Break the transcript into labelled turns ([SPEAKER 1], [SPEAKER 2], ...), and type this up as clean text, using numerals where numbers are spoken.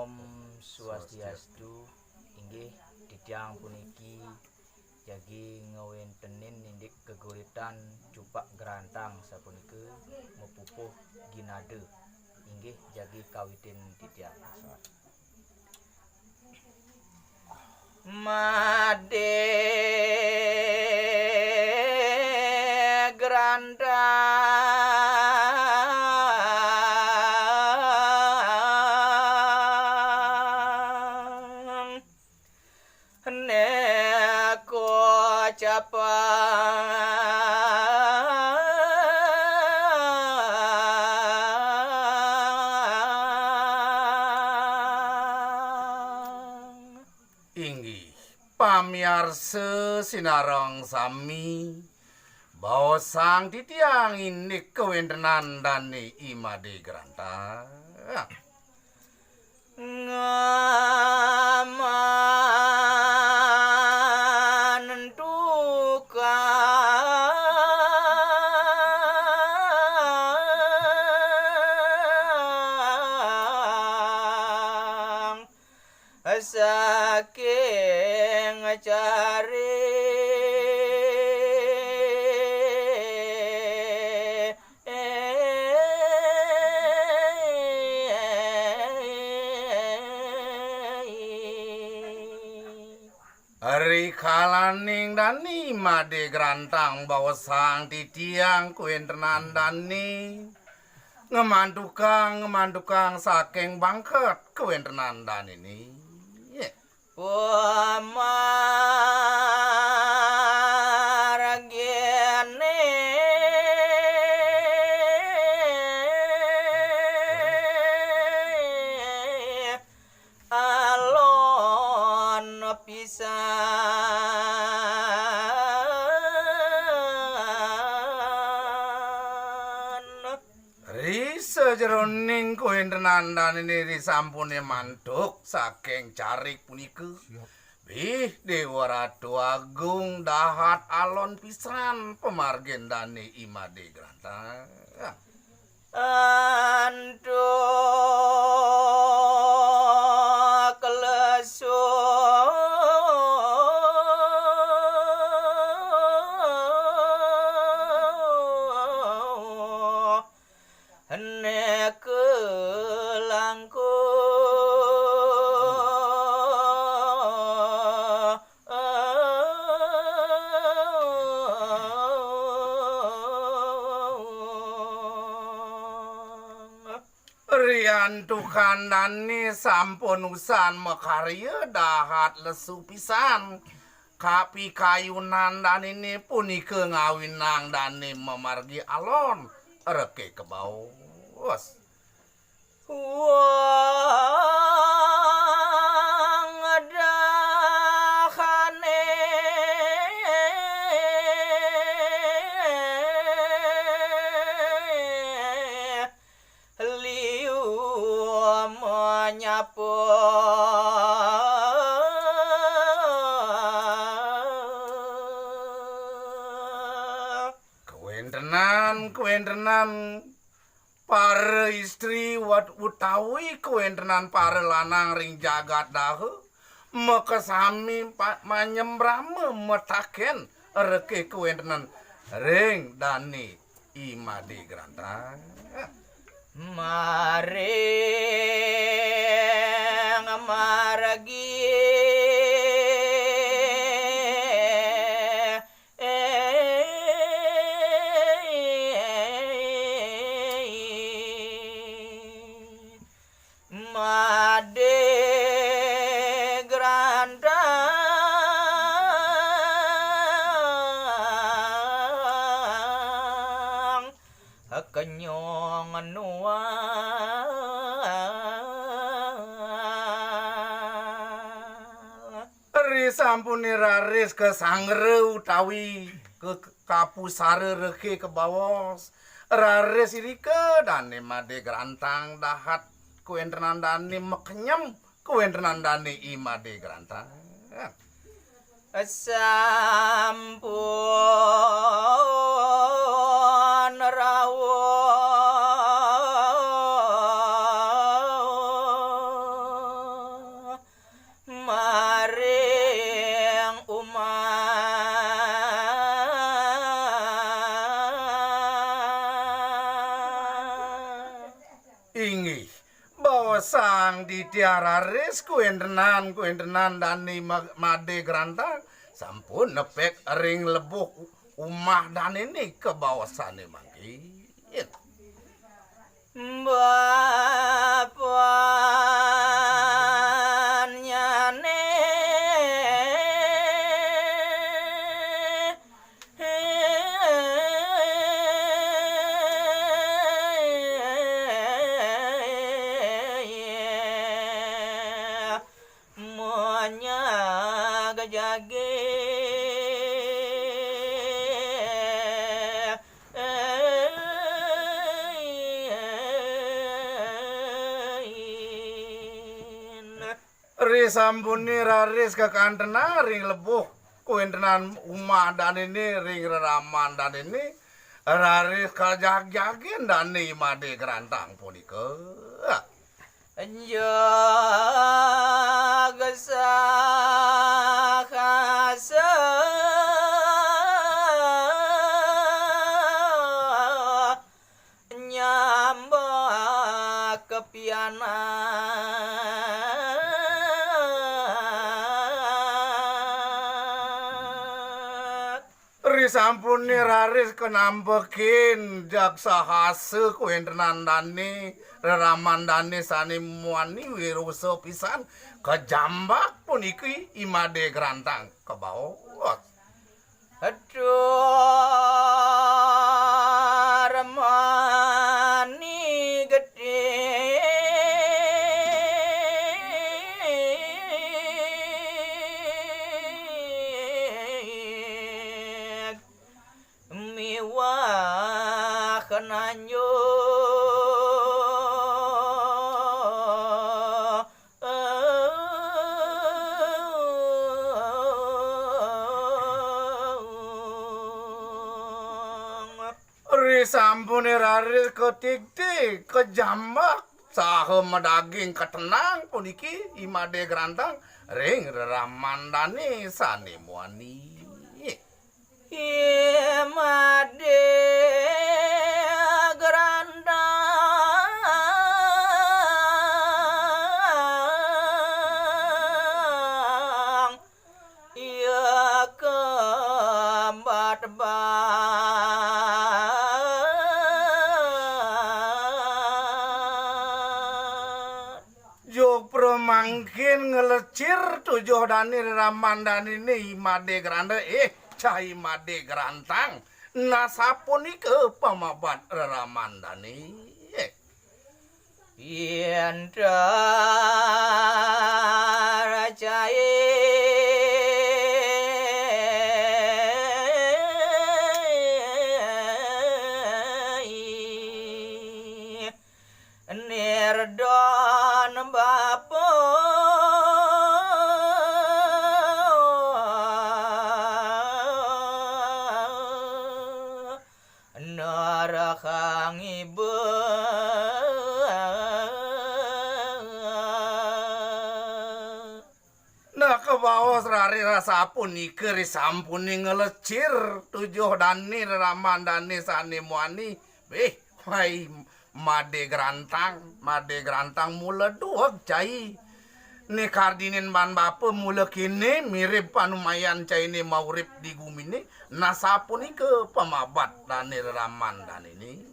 [SPEAKER 1] Om Swastiastu. Inggih titiang puniki jagi ngawontenin nindik geguritan cupak gerantang sapunika mepupuh ginade. Inggih jagi kawitin titiang. Made grandang neko capang
[SPEAKER 2] Inggih pamiarsa sinarang sami bahwa sang titiang ini kewentenan dani imade granta
[SPEAKER 1] ngaman tukang saking cari
[SPEAKER 2] Hari kalaning dani imade grantang bahwa sang titiang kewentenan dani ngemandukang saking bangket kewentenan dani ini
[SPEAKER 1] Pamargene alon pisan
[SPEAKER 2] Risa jeroning kewentenan dani ini disampune mantuk saking carik punika Bih Dewa Ratu Agung dahat alon pisan pemargen dani imade granta
[SPEAKER 1] Anduk lesu nek langku
[SPEAKER 2] Riantukan dani sampun usan makarya dahat lesu pisan kapi kayunan dani ini punika ngawinang dani memargi alon reke kebawas
[SPEAKER 1] wong dahane liu menyapu
[SPEAKER 2] kewentenan para istri wat utawi kewentenan para lanang ring jagat dahu mekesami manyembrame metaken reke kewentenan ring dani imade granta
[SPEAKER 1] maring margi made grandang kenyong nual
[SPEAKER 2] risampuni raris ke sangre utawi ke kapusare reke ke bawos raris irike dani made grantang dahat kuentenan dani mekenyem kuentenan dani imade grantang
[SPEAKER 1] sampun rawuh
[SPEAKER 2] sang ditiararis kuendenan dani made grantang sampun nepek ring lebuh umah dan ini ke bawasane mangki.
[SPEAKER 1] Bapaknya monya gajage
[SPEAKER 2] Risampuni raris ke kantena ring lebuh kuentenan umah dan ini ring reraman dan ini raris kajag-jagin dan ini made gerantang punika.
[SPEAKER 1] jaga sahasa nyamba kepiana
[SPEAKER 2] Risampuni raris kenambekin jaksa hase kuentenan dani reraman dani sani muani wiruso pisan kejambak puniki imade gerantang ke bawah.
[SPEAKER 1] aduh remani gede miwah kenanyo
[SPEAKER 2] Risampuni raris ketik-tik kejambak saha medaging ketenang puniki imade gerantang ring reraman dani sani muani.
[SPEAKER 1] Imade gerandang ia kembat
[SPEAKER 2] Jok promangkin ngelecir tujuh dani reraman dani ini imade geranda cai made gerantang nasapuni ke pamabat reraman dani.
[SPEAKER 1] Yendra cai nirdon bapa narakang ibu
[SPEAKER 2] Nah ke bawah serari rasa puni keri sampuni ngelecir tujuh dani reraman dani sani muani beh wai made gerantang mula dua cai ni kardinin ban bapa mula kini mirip panumayan cai ni maurip di gumi ni nasapuni ke pemabat dani reraman dan ini